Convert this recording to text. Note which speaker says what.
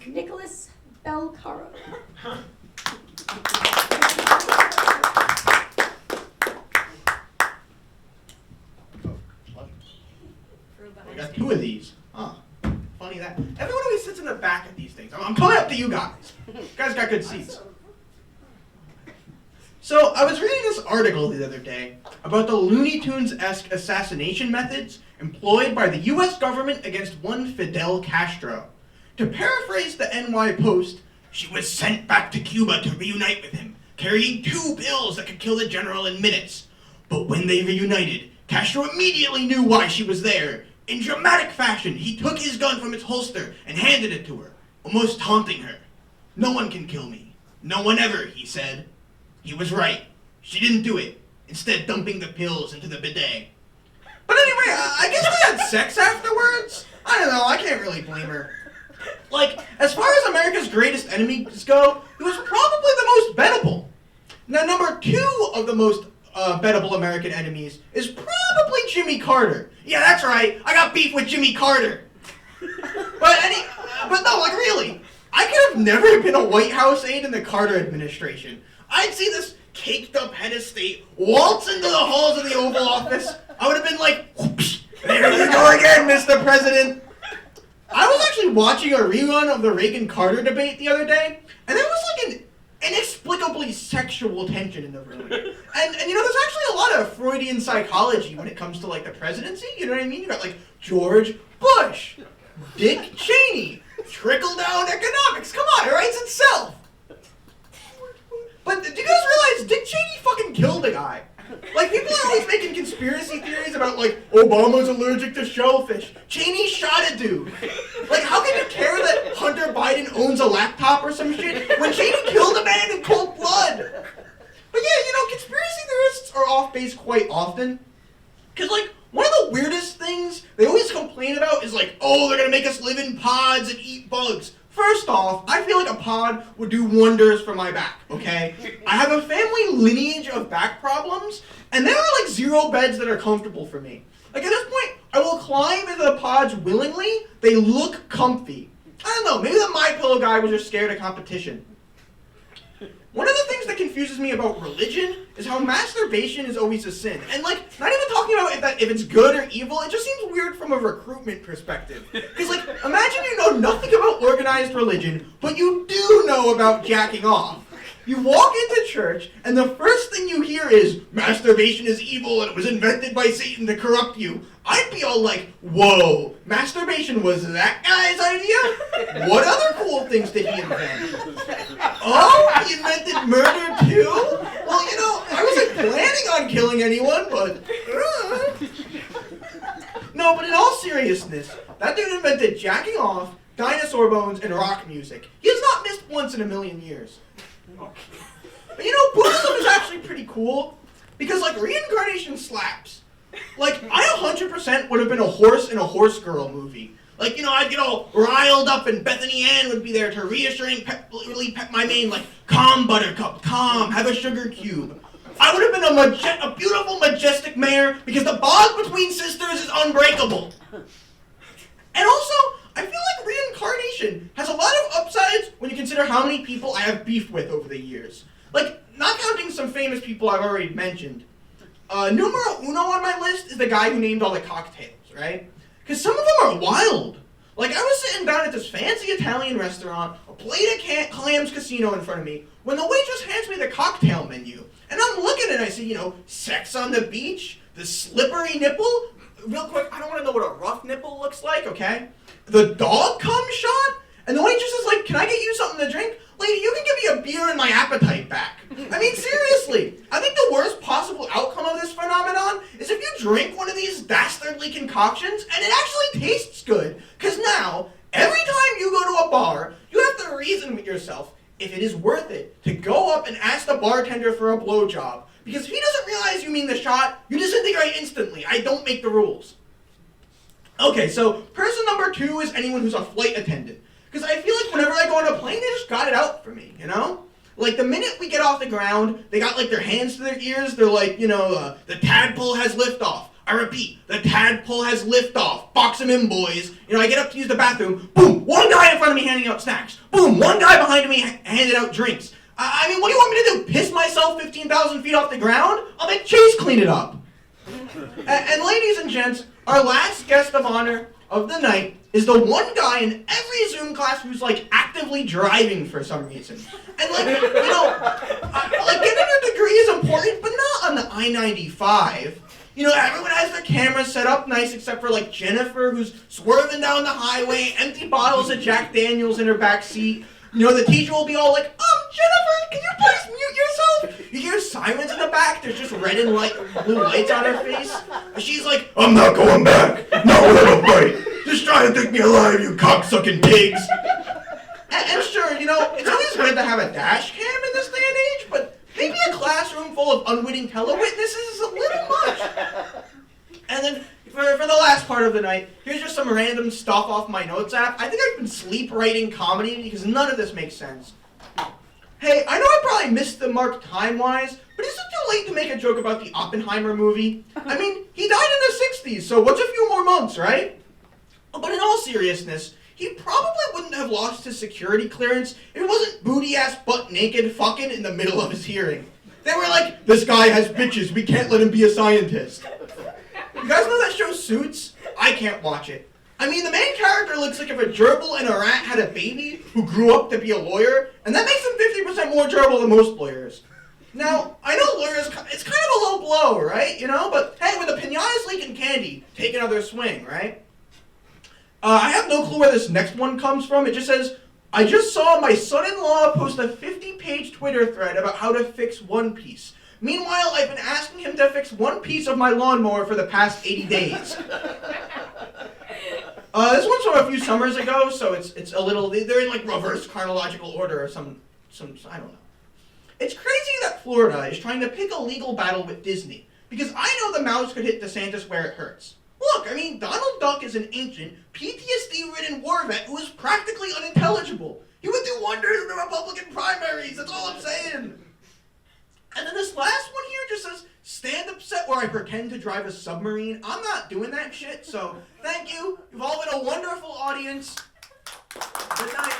Speaker 1: Nick Belcaro.
Speaker 2: We got two of these. Huh. Funny that. Everyone always sits in the back of these things. I'm coming up to you guys. You guys got good seats. So, I was reading this article the other day about the Looney Tunes-esque assassination methods employed by the U.S. government against one Fidel Castro. To paraphrase the NY Post, she was sent back to Cuba to reunite with him, carrying 2 pills that could kill the general in minutes. But when they reunited, Castro immediately knew why she was there. In dramatic fashion, he took his gun from its holster and handed it to her, almost taunting her. "No one can kill me. No one ever," he said. He was right. She didn't do it, instead dumping the pills into the bidet. But anyway, I guess they had sex afterwards? I don't know, I can't really blame her. Like, as far as America's greatest enemies go, he was probably the most bettable. Now, number 2 of the most bettable American enemies is probably Jimmy Carter. Yeah, that's right, I got beef with Jimmy Carter. But no, like really, I could have never been a White House aide in the Carter administration. I'd see this caked up head of state waltz into the halls of the Oval Office. I would have been like, whoosh, there you go again, Mr. President. I was actually watching a rerun of the Reagan-Carter debate the other day, and there was like an inexplicably sexual tension in the room. And you know, there's actually a lot of Freudian psychology when it comes to like the presidency, you know what I mean? You got like George Bush, Dick Cheney, trickle-down economics, come on, it writes itself. But do you guys realize Dick Cheney fucking killed a guy? Like, people are always making conspiracy theories about, like, Obama's allergic to shellfish. Cheney shot a dude. Like, how can you care that Hunter Biden owns a laptop or some shit when Cheney killed a man in cold blood? But yeah, you know, conspiracy theorists are off base quite often. Because, like, one of the weirdest things they always complain about is, like, oh, they're gonna make us live in pods and eat bugs. First off, I feel like a pod would do wonders for my back, okay? I have a family lineage of back problems, and there are like 0 beds that are comfortable for me. Like at this point, I will climb into the pods willingly. They look comfy. I don't know, maybe the MyPillow guy was just scared of competition. One of the things that confuses me about religion is how masturbation is always a sin. And like, not even talking about if it's good or evil, it just seems weird from a recruitment perspective. Because like, imagine you know nothing about organized religion, but you do know about jacking off. You walk into church, and the first thing you hear is, masturbation is evil and it was invented by Satan to corrupt you. I'd be all like, whoa, masturbation was that guy's idea? What other cool things did he invent? Oh, he invented murder too? Well, you know, I wasn't planning on killing anyone, but... No, but in all seriousness, that dude invented jacking off, dinosaur bones, and rock music. He has not missed once in a million years. But you know, Buddhism is actually pretty cool, because like reincarnation slaps. Like, I 100% would have been a horse in a horse girl movie. Like, you know, I'd get all riled up and Bethany Ann would be there to really pet my mane, like, calm, buttercup, calm, have a sugar cube. I would have been a beautiful, majestic mare because the bond between sisters is unbreakable. And also, I feel like reincarnation has a lot of upsides when you consider how many people I have beef with over the years. Like, not counting some famous people I've already mentioned. Numero uno on my list is the guy who named all the cocktails, right? Because some of them are wild. Like, I was sitting down at this fancy Italian restaurant, a plate of clams casino in front of me, when the waitress hands me the cocktail menu. And I'm looking and I see, you know, sex on the beach, the slippery nipple. Real quick, I don't want to know what a rough nipple looks like, okay? The dog cum shot? And the waitress is like, can I get you something to drink? Lady, you can give me a beer and my appetite back. I mean, seriously, I think the worst possible outcome of this phenomenon is if you drink one of these dastardly concoctions and it actually tastes good. Because now, every time you go to a bar, you have to reason with yourself if it is worth it to go up and ask the bartender for a blowjob. Because if he doesn't realize you mean the shot, you disintegrate instantly. I don't make the rules. Okay, so person number 2 is anyone who's a flight attendant. Because I feel like whenever I go on a plane, they just got it out for me, you know? Like, the minute we get off the ground, they got, like, their hands to their ears. They're like, you know, the tadpole has liftoff. I repeat, the tadpole has liftoff. Box them in, boys. You know, I get up to use the bathroom. Boom! One guy in front front of me handing out snacks. Boom, one guy behind me handed out drinks. I mean, what do you want me to do? Piss myself 15,000 feet off the ground? I'll make Chase clean it up. And ladies and gents, our last guest of honor of the night is the one guy in every Zoom class who's like actively driving for some reason. And like, you know, like getting a degree is important, but not on the I-95. You know, everyone has their cameras set up nice except for like Jennifer, who's swerving down the highway, empty bottles of Jack Daniels in her back seat. You know, the teacher will be all like, Jennifer, can you please mute yourself? You hear sirens in the back, there's just red and blue lights on her face. And she's like, I'm not going back, not without a fight. Just try to take me alive, you cocksucking pigs. And sure, you know, it's always good to have a dash cam in this day and age, but maybe a classroom full of unwitting telewitnesses is a little much. And then, for the last part of the night, here's just some random stuff off my notes app. I think I've been sleep writing comedy because none of this makes sense. Hey, I know I probably missed the mark time-wise, but is it too late to make a joke about the Oppenheimer movie? I mean, he died in the 60s, so what's a few more months, right? But in all seriousness, he probably wouldn't have lost his security clearance if it wasn't booty-ass butt-naked fucking in the middle of his hearing. They were like, this guy has bitches, we can't let him be a scientist. You guys know that show Suits? I can't watch it. I mean, the main character looks like if a gerbil and a rat had a baby who grew up to be a lawyer, and that makes him 50% more gerbil than most lawyers. Now, I know lawyers, it's kind of a low blow, right? You know, but hey, when the pinatas leaking candy, take another swing, right? I have no clue where this next one comes from. It just says, I just saw my son-in-law post a 50-page Twitter thread about how to fix One Piece. Meanwhile, I've been asking him to fix one piece of my lawnmower for the past 80 days. This one's from a few summers ago, so it's a little, they're in like reverse chronological order or some, I don't know. It's crazy that Florida is trying to pick a legal battle with Disney, because I know the mouse could hit DeSantis where it hurts. Look, I mean, Donald Duck is an ancient, PTSD-ridden war vet who is practically unintelligible. He would do wonders in the Republican primaries, that's all I'm saying. And then this last one here just says, stand-up set where I pretend to drive a submarine. I'm not doing that shit, so thank you. You've all been a wonderful audience. Good night.